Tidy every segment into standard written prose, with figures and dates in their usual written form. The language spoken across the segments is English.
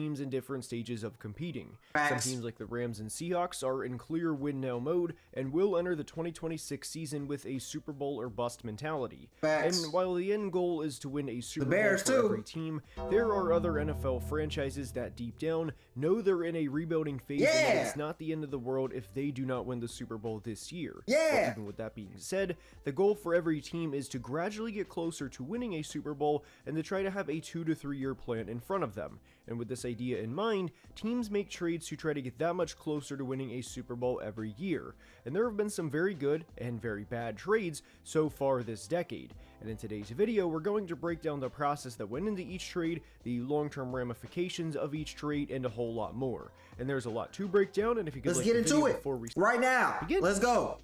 teams in different stages of competing. Facts. Some teams like the Rams and Seahawks are in clear win now mode and will enter the 2026 season with a Super Bowl or bust mentality. Facts. And while the end goal is to win a Super Bowl Bears, for too. every team, there are other NFL franchises that deep down know they're in a rebuilding phase and that it's not the end of the world if they do not win the Super Bowl this year. But even with that being said, the goal for every team is to gradually get closer to winning a Super Bowl and to try to have a 2 to 3 year plan in front of them. And with this idea in mind, teams make trades to try to get that much closer to winning a Super Bowl every year. And there have been some very good and very bad trades so far this decade. And in today's video, we're going to break down the process that went into each trade, the long-term ramifications of each trade, and a whole lot more. And there's a lot to break down, and if you could Let's get into it right now. Let's go.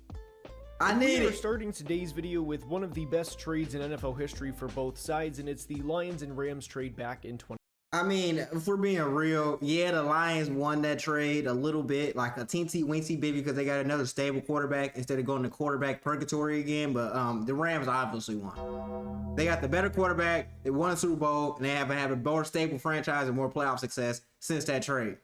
We're starting today's video with one of the best trades in NFL history for both sides, and it's the Lions and Rams trade back in 20. I mean, if we're being real, yeah, the Lions won that trade a little bit, like a teensy-weensy bit, because they got another stable quarterback instead of going to quarterback purgatory again. But the Rams obviously won. They got the better quarterback, they won a Super Bowl, and they have had a more stable franchise and more playoff success since that trade.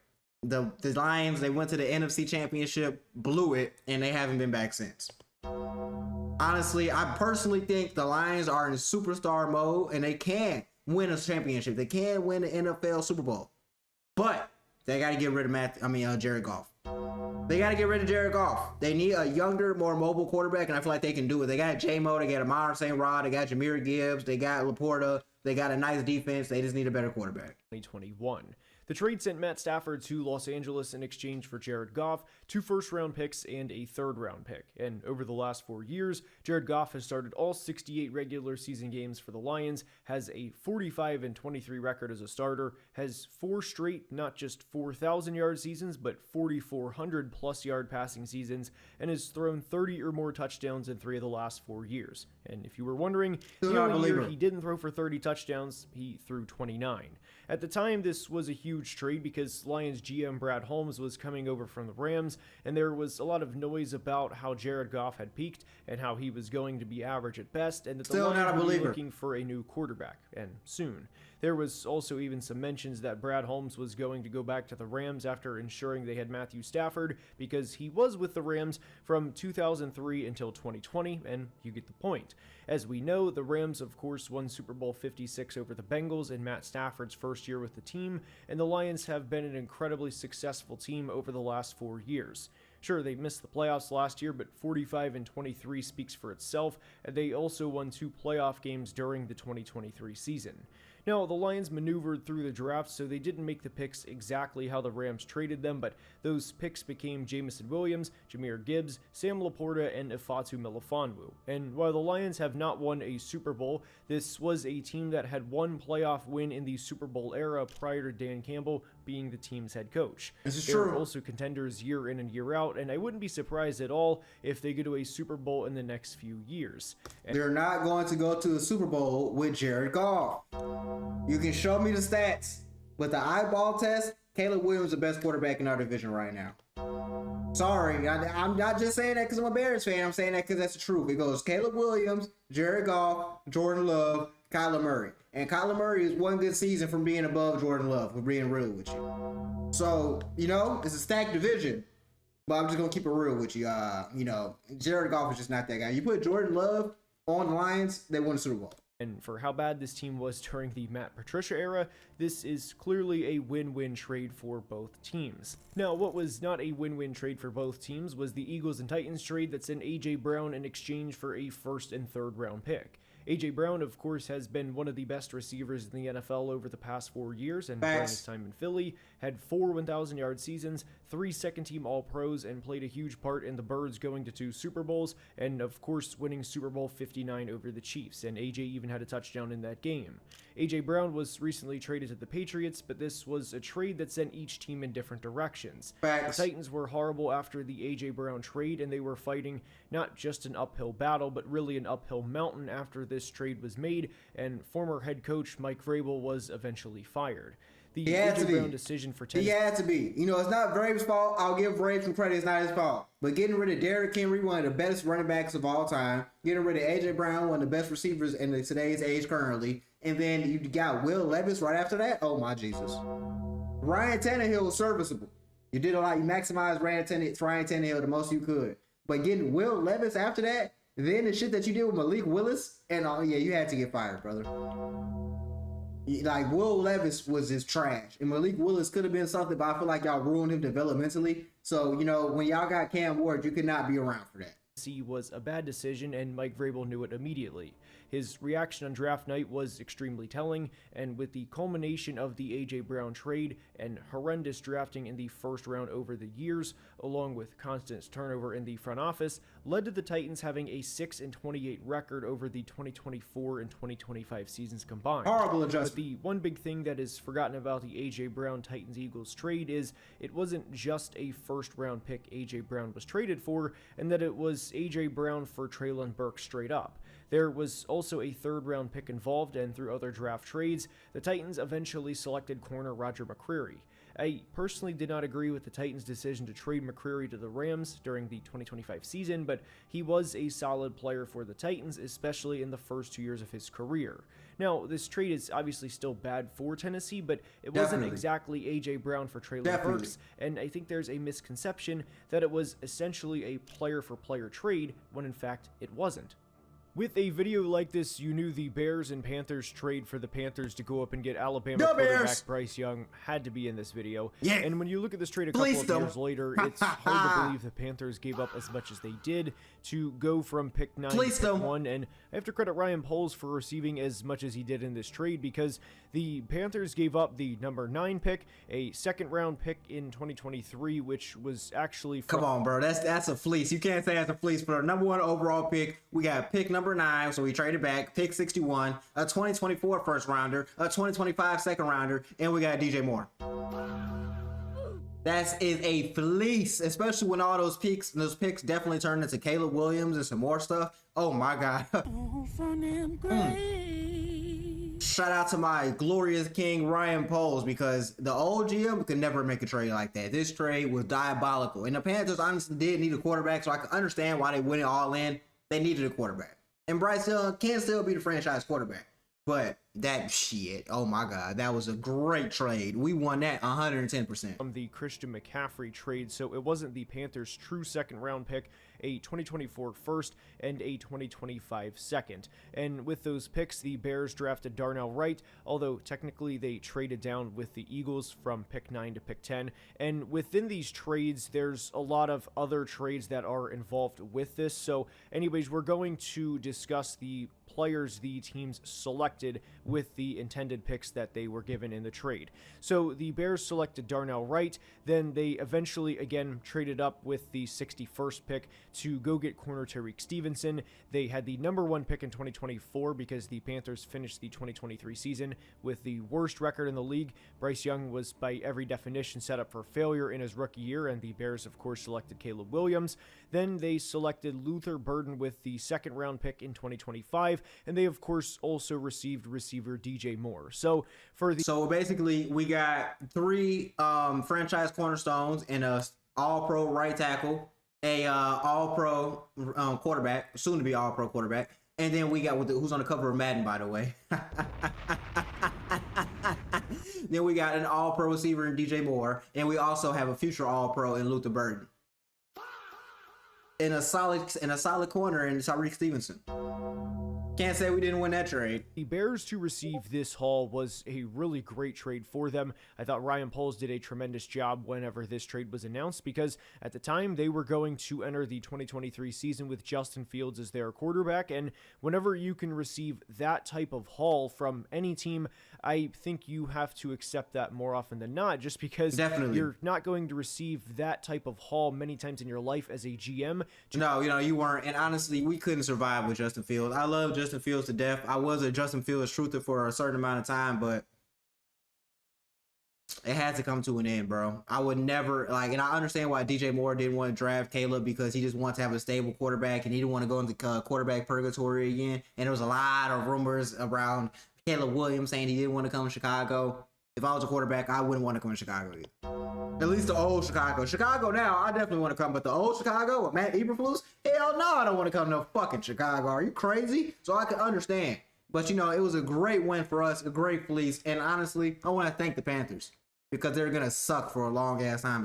The Lions, they went to the NFC Championship, blew it, and they haven't been back since. Honestly, I personally think the Lions are in superstar mode, and they can win a championship. They can win the NFL Super Bowl. But they got to get rid of Jared Goff. They got to get rid of Jared Goff. They need a younger, more mobile quarterback, and I feel like they can do it. They got J-Mo, they got Amar St. Rod, they got Jahmyr Gibbs, they got Laporta, they got a nice defense. They just need a better quarterback. 2021. The trade sent Matt Stafford to Los Angeles in exchange for Jared Goff, 2 first-round picks, and a third-round pick. And over the last 4 years, Jared Goff has started all 68 regular season games for the Lions, has a 45-23 record as a starter, has 4 straight, not just 4,000-yard seasons, but 4,400-plus yard passing seasons, and has thrown 30 or more touchdowns in 3 of the last 4 years. And if you were wondering, the only year he didn't throw for 30 touchdowns, he threw 29. At the time, this was a huge trade because Lions GM Brad Holmes was coming over from the Rams, and there was a lot of noise about how Jared Goff had peaked and how he was going to be average at best, and that the Lions were looking for a new quarterback, and soon. There was also even some mentions that Brad Holmes was going to go back to the Rams after ensuring they had Matthew Stafford, because he was with the Rams from 2003 until 2020, and you get the point. As we know, the Rams, of course, won Super Bowl 56 over the Bengals in Matt Stafford's first year with the team, and the Lions have been an incredibly successful team over the last 4 years. Sure, they missed the playoffs last year, but 45-23 speaks for itself, and they also won 2 playoff games during the 2023 season. Now, the Lions maneuvered through the draft, so they didn't make the picks exactly how the Rams traded them, but those picks became Jamison Williams, Jahmyr Gibbs, Sam Laporta, and Ifeatu Melifonwu. And while the Lions have not won a Super Bowl, this was a team that had one playoff win in the Super Bowl era prior to Dan Campbell being the team's head coach. They're also contenders year in and year out, and I wouldn't be surprised at all if they go to a Super Bowl in the next few years. They're not going to go to the Super Bowl with Jared Goff. You can show me the stats, but the eyeball test, Caleb Williams is the best quarterback in our division right now. Sorry, I'm not just saying that because I'm a Bears fan. I'm saying that because that's the truth. It goes Caleb Williams, Jared Goff, Jordan Love, Kyler Murray. And Kyler Murray is one good season from being above Jordan Love, for being real with you. So, it's a stacked division. But I'm just going to keep it real with you. Jared Goff is just not that guy. You put Jordan Love on the Lions, they won the Super Bowl. And for how bad this team was during the Matt Patricia era, this is clearly a win-win trade for both teams. Now, what was not a win-win trade for both teams was the Eagles and Titans trade that sent A.J. Brown in exchange for a first and third round pick. A.J. Brown, of course, has been one of the best receivers in the NFL over the past 4 years, and during his time in Philly, had 4 1,000-yard seasons, 3 second-team All-Pros, and played a huge part in the Birds going to 2 Super Bowls, and of course winning Super Bowl 59 over the Chiefs, and A.J. even had a touchdown in that game. A.J. Brown was recently traded to the Patriots, but this was a trade that sent each team in different directions. The Titans were horrible after the A.J. Brown trade, and they were fighting not just an uphill battle, but really an uphill mountain after this trade was made, and former head coach Mike Vrabel was eventually fired. The A.J. Brown decision for 10. He had to be. It's not Vrabel's fault. I'll give Vrabel some credit. It's not his fault. But getting rid of Derrick Henry, one of the best running backs of all time, getting rid of A.J. Brown, one of the best receivers in today's age currently, and then you got Will Levis right after that. Oh my Jesus. Ryan Tannehill was serviceable. You did a lot. You maximized Ryan Tannehill the most you could. But getting Will Levis after that, then the shit that you did with Malik Willis, and yeah, you had to get fired, brother. Like, Will Levis was just trash. And Malik Willis could have been something, but I feel like y'all ruined him developmentally. So, you know, when y'all got Cam Ward, you could not be around for that. Was a bad decision, and Mike Vrabel knew it immediately. His reaction on draft night was extremely telling, and with the culmination of the A.J. Brown trade and horrendous drafting in the first round over the years, along with constant turnover in the front office, led to the Titans having a 6-28 record over the 2024 and 2025 seasons combined. Horrible adjustment. But the one big thing that is forgotten about the A.J. Brown Titans-Eagles trade is it wasn't just a first-round pick A.J. Brown was traded for, and that it was A.J. Brown for Treylon Burks straight up. There was also a third-round pick involved, and through other draft trades, the Titans eventually selected corner Roger McCreary. I personally did not agree with the Titans' decision to trade McCreary to the Rams during the 2025 season, but he was a solid player for the Titans, especially in the first 2 years of his career. Now, this trade is obviously still bad for Tennessee, but it wasn't exactly A.J. Brown for Treylon Burks, and I think there's a misconception that it was essentially a player-for-player trade, when in fact it wasn't. With a video like this, you knew the Bears and Panthers trade for the Panthers to go up and get Alabama quarterback Bryce Young had to be in this video. Yeah. And when you look at this trade a couple of years later, it's hard to believe the Panthers gave up as much as they did to go from pick 9 to pick 1. And I have to credit Ryan Poles for receiving as much as he did in this trade, because the Panthers gave up the number 9 pick, a second-round pick in 2023, which was actually from... Come on, bro. That's a fleece. You can't say that's a fleece. For the number 1 overall pick, we got pick number 9, so we traded back, pick 61, a 2024 first rounder, a 2025 second rounder, and we got DJ Moore. That is a fleece, especially when all those picks definitely turned into Caleb Williams and some more stuff. Oh my God. Shout out to my glorious king, Ryan Poles, because the old GM could never make a trade like that. This trade was diabolical. And the Panthers honestly did need a quarterback, so I can understand why they went all in. They needed a quarterback. And Bryce Young can still be the franchise quarterback. But that shit, oh my God, that was a great trade. We won that 110%. From the Christian McCaffrey trade, so it wasn't the Panthers' true second-round pick, a 2024 first and a 2025 second. And with those picks, the Bears drafted Darnell Wright, although technically they traded down with the Eagles from pick 9 to pick 10. And within these trades, there's a lot of other trades that are involved with this. So anyways, we're going to discuss the players the teams selected with the intended picks that they were given in the trade. So the Bears selected Darnell Wright, then they eventually again traded up with the 61st pick to go get corner Tariq Stevenson. They had the number 1 pick in 2024 because the Panthers finished the 2023 season with the worst record in the league. Bryce Young was by every definition set up for failure in his rookie year, and the Bears of course selected Caleb Williams. Then they selected Luther Burden with the second round pick in 2025, and they of course also received receiver DJ Moore. So basically we got 3 franchise cornerstones and a all-pro right tackle, a all-pro quarterback, soon to be all-pro quarterback, and then we got who's on the cover of Madden, by the way. Then we got an all-pro receiver in DJ Moore, and we also have a future all-pro in Luther Burden. In a solid corner in Tariq Stevenson. Can't say we didn't win that trade. The Bears to receive this haul was a really great trade for them. I thought Ryan Poles did a tremendous job whenever this trade was announced, because at the time they were going to enter the 2023 season with Justin Fields as their quarterback, and whenever you can receive that type of haul from any team, I think you have to accept that more often than not, just because you're not going to receive that type of haul many times in your life as a GM. No, you weren't, and honestly, we couldn't survive with Justin Fields. I love Justin Fields to death. I was a Justin Fields truther for a certain amount of time, but it had to come to an end, bro. I would never, and I understand why DJ Moore didn't want to draft Caleb, because he just wants to have a stable quarterback and he didn't want to go into quarterback purgatory again. And there was a lot of rumors around Caleb Williams saying he didn't want to come to Chicago. If I was a quarterback, I wouldn't want to come to Chicago either. At least the old Chicago. Chicago now, I definitely want to come, but the old Chicago with Matt Eberflus, hell no, I don't want to come to fucking Chicago. Are you crazy? So I can understand. But, it was a great win for us, a great fleece, and honestly, I want to thank the Panthers. because they're gonna suck for a long ass time.